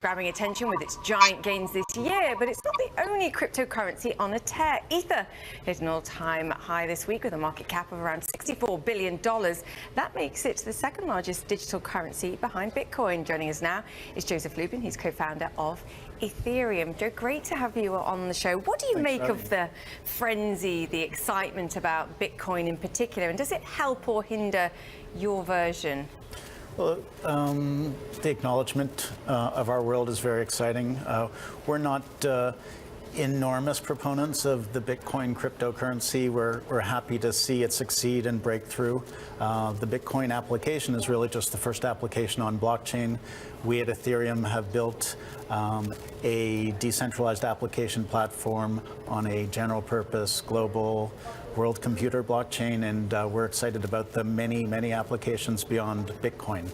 grabbing attention with its giant gains this year, but it's not the only cryptocurrency on a tear. Ether hit an all-time high this week with a market cap of around $64 billion. That makes it the second largest digital currency behind Bitcoin. Joining us now is Joseph Lubin. He's co-founder of Ethereum. Joe, great to have you on the show. What do you make of the frenzy, the excitement about Bitcoin in particular, and does it help or hinder your version? Well, the acknowledgement of our world is very exciting. We're not enormous proponents of the Bitcoin cryptocurrency. We're happy to see it succeed and break through. The Bitcoin application is really just the first application on blockchain. We at Ethereum have built a decentralized application platform on a general purpose global world computer blockchain, and we're excited about the many applications beyond Bitcoin.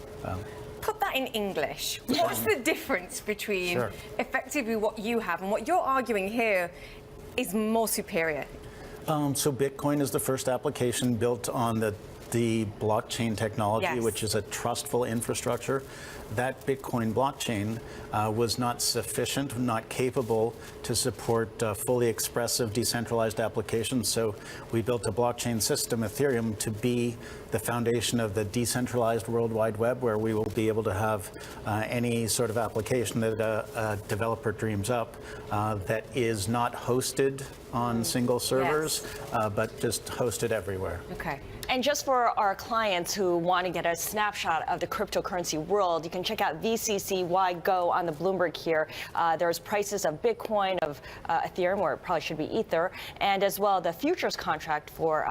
Put that in English. What's the difference between effectively what you have and what you're arguing here is more superior? So Bitcoin is the first application built on the blockchain technology, which is a trustful infrastructure. That Bitcoin blockchain was not sufficient, not capable to support fully expressive decentralized applications. So we built a blockchain system, Ethereum, to be the foundation of the decentralized World Wide Web, where we will be able to have any sort of application that a developer dreams up that is not hosted on single servers, but just hosted everywhere. Okay. And just for our clients who want to get a snapshot of the cryptocurrency world, you can check out VCCY Go on the Bloomberg here. There's prices of Bitcoin, of Ethereum, or it probably should be Ether, and as well the futures contract for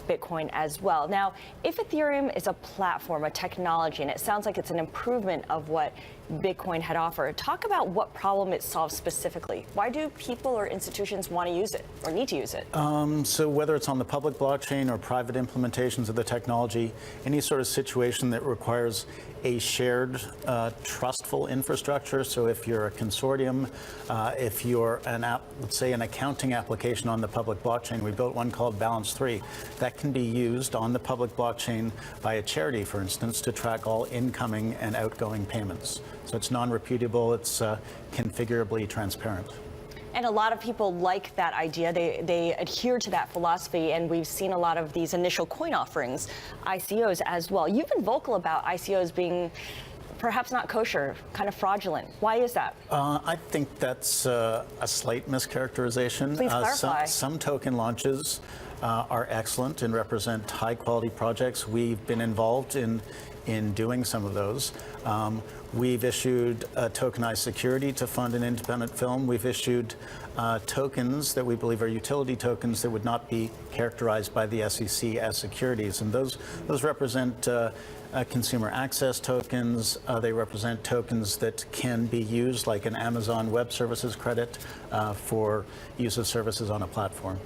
Bitcoin as well. Now, if Ethereum is a platform, a technology, and it sounds like it's an improvement of what Bitcoin had offered, talk about what problem it solves specifically. Why do people or institutions want to use it or need to use it? So whether it's on the public blockchain or private implementations of the technology, any sort of situation that requires a shared trustful infrastructure. So if you're a consortium, if you're let's say an accounting application on the public blockchain, we built one called Balance 3 that can be used on the public blockchain by a charity, for instance, to track all incoming and outgoing payments. So it's non-repeatable, it's configurably transparent. And a lot of people like that idea. They adhere to that philosophy, and we've seen a lot of these initial coin offerings, ICOs as well. You've been vocal about ICOs being perhaps not kosher, kind of fraudulent. Why is that? I think that's a slight mischaracterization. Please clarify. Some token launches are excellent and represent high-quality projects. We've been involved in doing some of those. We've issued a tokenized security to fund an independent film. We've issued tokens that we believe are utility tokens that would not be characterized by the SEC as securities. And those represent consumer access tokens. They represent tokens that can be used like an Amazon Web Services credit for use of services on a platform.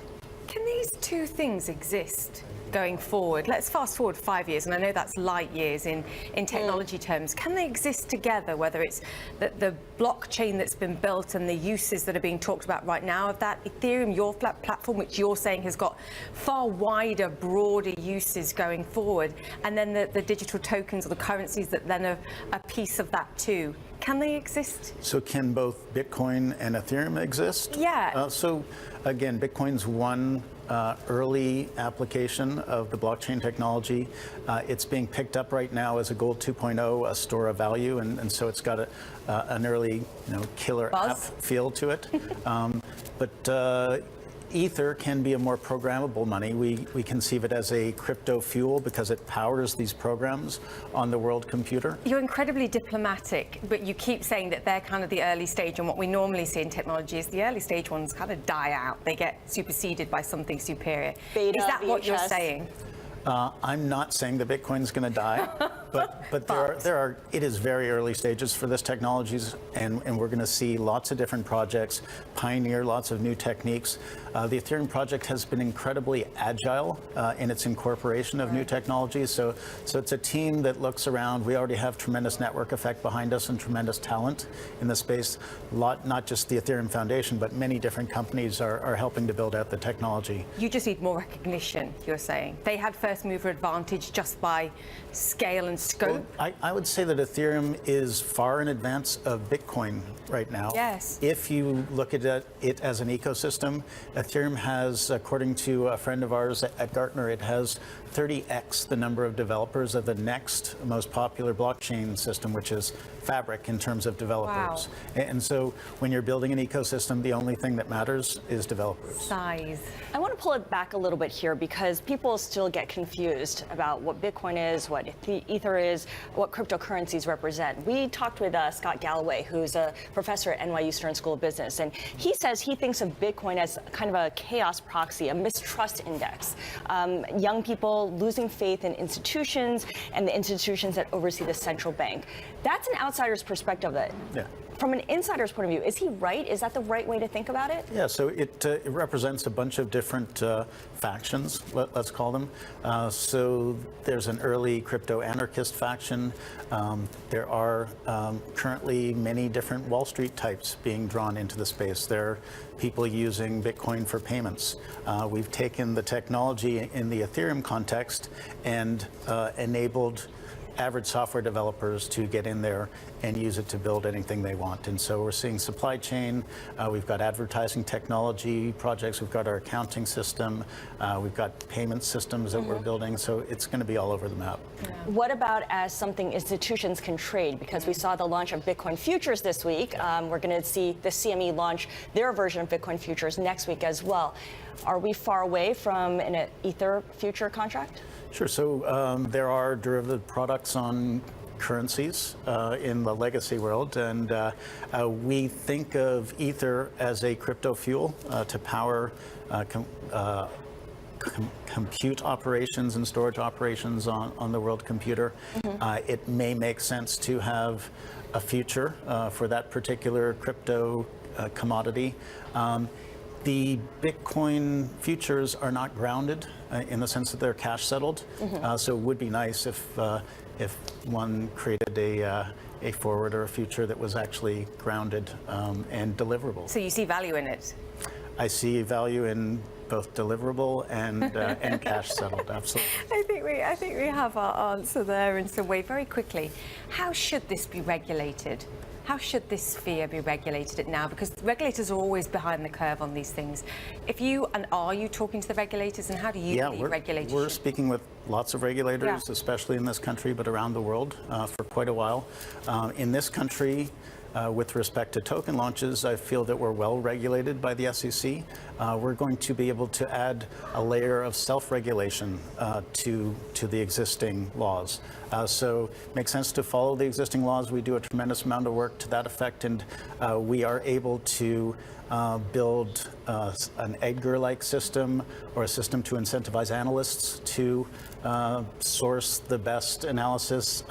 Can these two things exist going forward? Let's fast forward 5 years, and I know that's light years in technology terms. Can they exist together, whether it's the blockchain that's been built and the uses that are being talked about right now of that Ethereum, your platform, which you're saying has got far wider, broader uses going forward, and then the digital tokens or the currencies that then are a piece of that too? Can they exist? So can both Bitcoin and Ethereum exist? Yeah. So again, Bitcoin's one early application of the blockchain technology. It's being picked up right now as a Gold 2.0, a store of value, and so it's got an early killer app feel to it. But Ether can be a more programmable money. We conceive it as a crypto fuel because it powers these programs on the world computer. You're incredibly diplomatic, but you keep saying that they're kind of the early stage, and what we normally see in technology is the early stage ones kind of die out. They get superseded by something superior. Beta, is that what you're VHS. saying? I'm not saying that Bitcoin's going to die, but it is very early stages for this technologies, and we're going to see lots of different projects pioneer lots of new techniques. The Ethereum project has been incredibly agile in its incorporation of new technologies. So it's a team that looks around. We already have tremendous network effect behind us and tremendous talent in the space. Not just the Ethereum Foundation, but many different companies are helping to build out the technology. You just need more recognition, you're saying. They had first mover advantage just by scale and and scope? Well, I would say that Ethereum is far in advance of Bitcoin right now. Yes. If you look at it as an ecosystem, Ethereum has, according to a friend of ours at Gartner, it has 30x the number of developers of the next most popular blockchain system, which is Fabric, in terms of developers. Wow. And so when you're building an ecosystem, the only thing that matters is developers. Size. I want to pull it back a little bit here because people still get confused about what Bitcoin is, what Ether is, what cryptocurrencies represent. We talked with Scott Galloway, who's a professor at NYU Stern School of Business, and he says he thinks of Bitcoin as kind of a chaos proxy, a mistrust index. Young people losing faith in institutions and the institutions that oversee the central bank. That's an outsider's perspective of it. Yeah. From an insider's point of view, is he right? Is that the right way to think about it? Yeah, so it represents a bunch of different factions, let's call them. So there's an early crypto anarchist faction. There are currently many different Wall Street types being drawn into the space. There are people using Bitcoin for payments. We've taken the technology in the Ethereum context and enabled average software developers to get in there and use it to build anything they want. And so we're seeing supply chain, we've got advertising technology projects, we've got our accounting system, we've got payment systems that we're building, so it's going to be all over the map. Yeah. What about as something institutions can trade? Because we saw the launch of Bitcoin futures this week. We're going to see the CME launch their version of Bitcoin futures next week as well. Are we far away from an Ether future contract? Sure. So there are derivative products on currencies in the legacy world, and we think of Ether as a crypto fuel to power compute operations and storage operations on the world computer. It may make sense to have a future for that particular crypto commodity. The Bitcoin futures are not grounded in the sense that they're cash settled. So it would be nice if one created a forward or a future that was actually grounded and deliverable. So you see value in it? I see value in both deliverable and cash settled, absolutely. I think we have our answer there in some way. Very quickly, how should this be regulated? How should this sphere be regulated now? Because regulators are always behind the curve on these things. Are you talking to the regulators, and how do you believe regulators? We're speaking with lots of regulators, especially in this country, but around the world for quite a while. In this country, with respect to token launches, I feel that we're well regulated by the SEC. We're going to be able to add a layer of self-regulation to the existing laws. So it makes sense to follow the existing laws. We do a tremendous amount of work to that effect, and we are able to build an Edgar-like system or a system to incentivize analysts to source the best analysis.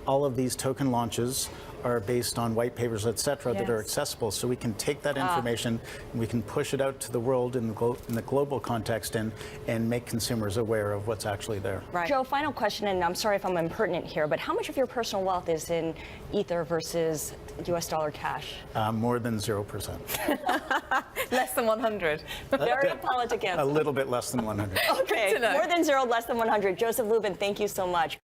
All of these token launches are based on white papers, et cetera, that are accessible. So we can take that information and we can push it out to the world in the global context and make consumers aware of what's actually there. Right. Joe, final question, and I'm sorry if I'm impertinent here, but how much of your personal wealth is in Ether versus US dollar cash? More than 0%. Less than 100. Very politic answer. A little bit less than 100. Okay, more than 0, less than 100. Joseph Lubin, thank you so much.